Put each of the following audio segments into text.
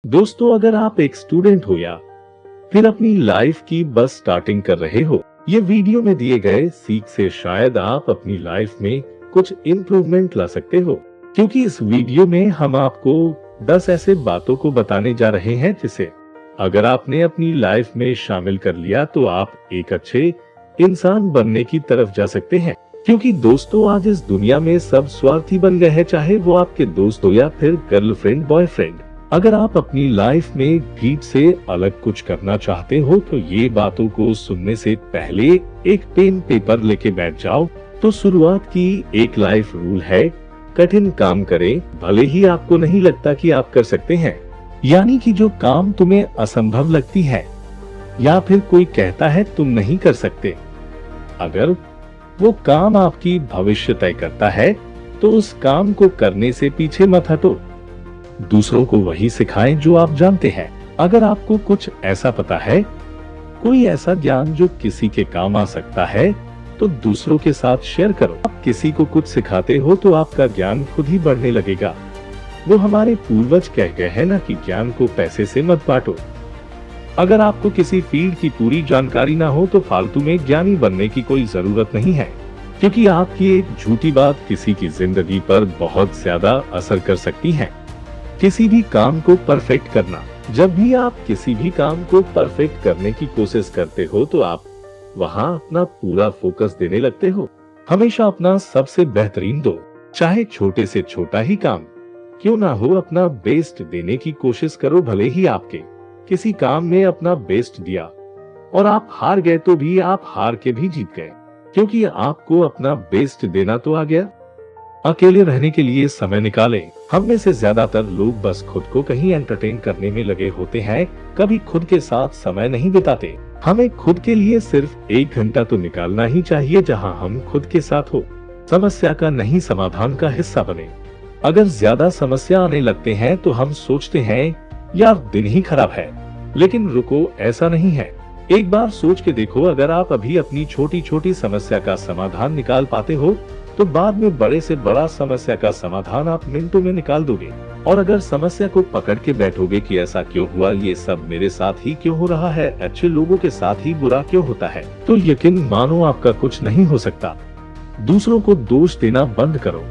दोस्तों, अगर आप एक स्टूडेंट हो या फिर अपनी लाइफ की बस स्टार्टिंग कर रहे हो, ये वीडियो में दिए गए सीख से शायद आप अपनी लाइफ में कुछ इम्प्रूवमेंट ला सकते हो। क्योंकि इस वीडियो में हम आपको 10 ऐसे बातों को बताने जा रहे हैं जिसे अगर आपने अपनी लाइफ में शामिल कर लिया तो आप एक अच्छे इंसान बनने की तरफ जा सकते हैं। क्योंकि दोस्तों, आज इस दुनिया में सब स्वार्थी बन गए हैं, चाहे वो आपके दोस्त हो या फिर गर्लफ्रेंड बॉयफ्रेंड। अगर आप अपनी लाइफ में भीड़ से अलग कुछ करना चाहते हो तो ये बातों को सुनने से पहले एक पेन पेपर लेके बैठ जाओ। तो शुरुआत की एक लाइफ रूल है, कठिन काम करें भले ही आपको नहीं लगता कि आप कर सकते हैं। यानी कि जो काम तुम्हें असंभव लगती है या फिर कोई कहता है तुम नहीं कर सकते, अगर वो काम आपकी भविष्य तय करता है तो उस काम को करने से पीछे मत हटो। दूसरों को वही सिखाएं जो आप जानते हैं। अगर आपको कुछ ऐसा पता है, कोई ऐसा ज्ञान जो किसी के काम आ सकता है, तो दूसरों के साथ शेयर करो। आप किसी को कुछ सिखाते हो तो आपका ज्ञान खुद ही बढ़ने लगेगा। वो हमारे पूर्वज कह गए हैं ना कि ज्ञान को पैसे से मत बांटो। अगर आपको किसी फील्ड की पूरी जानकारी ना हो तो फालतू में ज्ञानी बनने की कोई जरूरत नहीं है, क्योंकि आपकी एक झूठी बात किसी की जिंदगी पर बहुत ज्यादा असर कर सकती है। किसी भी काम को परफेक्ट करना, जब भी आप किसी भी काम को परफेक्ट करने की कोशिश करते हो तो आप वहां अपना पूरा फोकस देने लगते हो। हमेशा अपना सबसे बेहतरीन दो, चाहे छोटे से छोटा ही काम क्यों ना हो, अपना बेस्ट देने की कोशिश करो। भले ही आपके किसी काम में अपना बेस्ट दिया और आप हार गए तो भी आप हार के भी जीत गए, क्योंकि आपको अपना बेस्ट देना तो आ गया। अकेले रहने के लिए समय निकालें। हम में से ज्यादातर लोग बस खुद को कहीं एंटरटेन करने में लगे होते हैं, कभी खुद के साथ समय नहीं बिताते। हमें खुद के लिए सिर्फ 1 घंटा तो निकालना ही चाहिए जहां हम खुद के साथ हो। समस्या का नहीं, समाधान का हिस्सा बने। अगर ज्यादा समस्या आने लगते हैं तो हम सोचते हैं यार दिन ही खराब है, लेकिन रुको, ऐसा नहीं है। एक बार सोच के देखो, अगर आप अभी अपनी छोटी छोटी समस्या का समाधान निकाल पाते हो तो बाद में बड़े से बड़ा समस्या का समाधान आप मिनटों में निकाल दोगे। और अगर समस्या को पकड़ के बैठोगे कि ऐसा क्यों हुआ, ये सब मेरे साथ ही क्यों हो रहा है, अच्छे लोगों के साथ ही बुरा क्यों होता है, तो यकीन मानो आपका कुछ नहीं हो सकता। दूसरों को दोष देना बंद करो,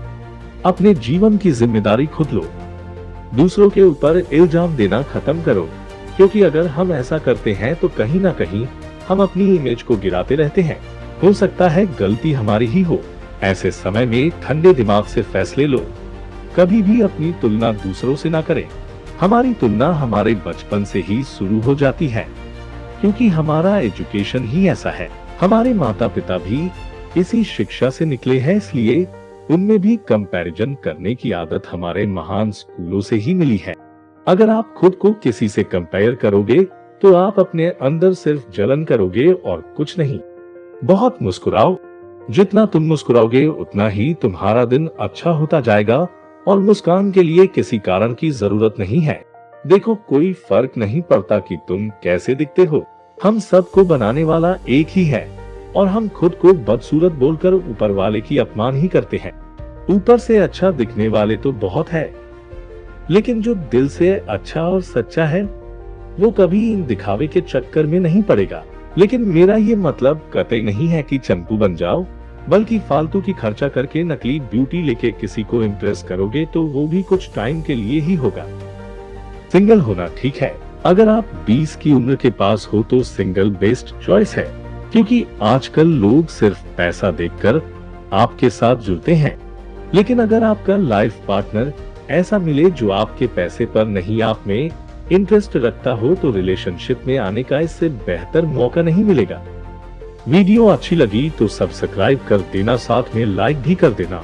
अपने जीवन की जिम्मेदारी खुद लो। दूसरों के ऊपर इल्जाम देना खत्म करो, क्योंकि अगर हम ऐसा करते हैं तो कहीं ना कहीं हम अपनी इमेज को गिराते रहते हैं। हो सकता है गलती हमारी ही हो। ऐसे समय में ठंडे दिमाग से फैसले लो। कभी भी अपनी तुलना दूसरों से ना करें। हमारी तुलना हमारे बचपन से ही शुरू हो जाती है, क्योंकि हमारा एजुकेशन ही ऐसा है। हमारे माता पिता भी इसी शिक्षा से निकले हैं, इसलिए उनमें भी कंपैरिजन करने की आदत हमारे महान स्कूलों से ही मिली है। अगर आप खुद को किसी से कंपेयर करोगे तो आप अपने अंदर सिर्फ जलन करोगे और कुछ नहीं। बहुत मुस्कुराओ, जितना तुम मुस्कुराओगे उतना ही तुम्हारा दिन अच्छा होता जाएगा। और मुस्कान के लिए किसी कारण की जरूरत नहीं है। देखो, कोई फर्क नहीं पड़ता कि तुम कैसे दिखते हो, हम सबको बनाने वाला एक ही है और हम खुद को बदसूरत बोलकर ऊपर वाले की अपमान ही करते हैं। ऊपर से अच्छा दिखने वाले तो बहुत है, लेकिन जो दिल से अच्छा और सच्चा है वो कभी इन दिखावे के चक्कर में नहीं पड़ेगा। लेकिन मेरा ये मतलब कतई नहीं है कि चंपू बन जाओ, बल्कि फालतू की खर्चा करके नकली ब्यूटी लेके किसी को इम्प्रेस करोगे तो वो भी कुछ टाइम के लिए ही होगा। सिंगल होना ठीक है, अगर आप 20 की उम्र के पास हो तो सिंगल बेस्ट चॉइस है, क्योंकि आजकल लोग सिर्फ पैसा देखकर आपके साथ जुड़ते हैं। लेकिन अगर आपका लाइफ पार्टनर ऐसा मिले जो आपके पैसे पर नहीं, आप में इंटरेस्ट रखता हो, तो रिलेशनशिप में आने का इससे बेहतर मौका नहीं मिलेगा। वीडियो अच्छी लगी तो सब्सक्राइब कर देना, साथ में लाइक भी कर देना।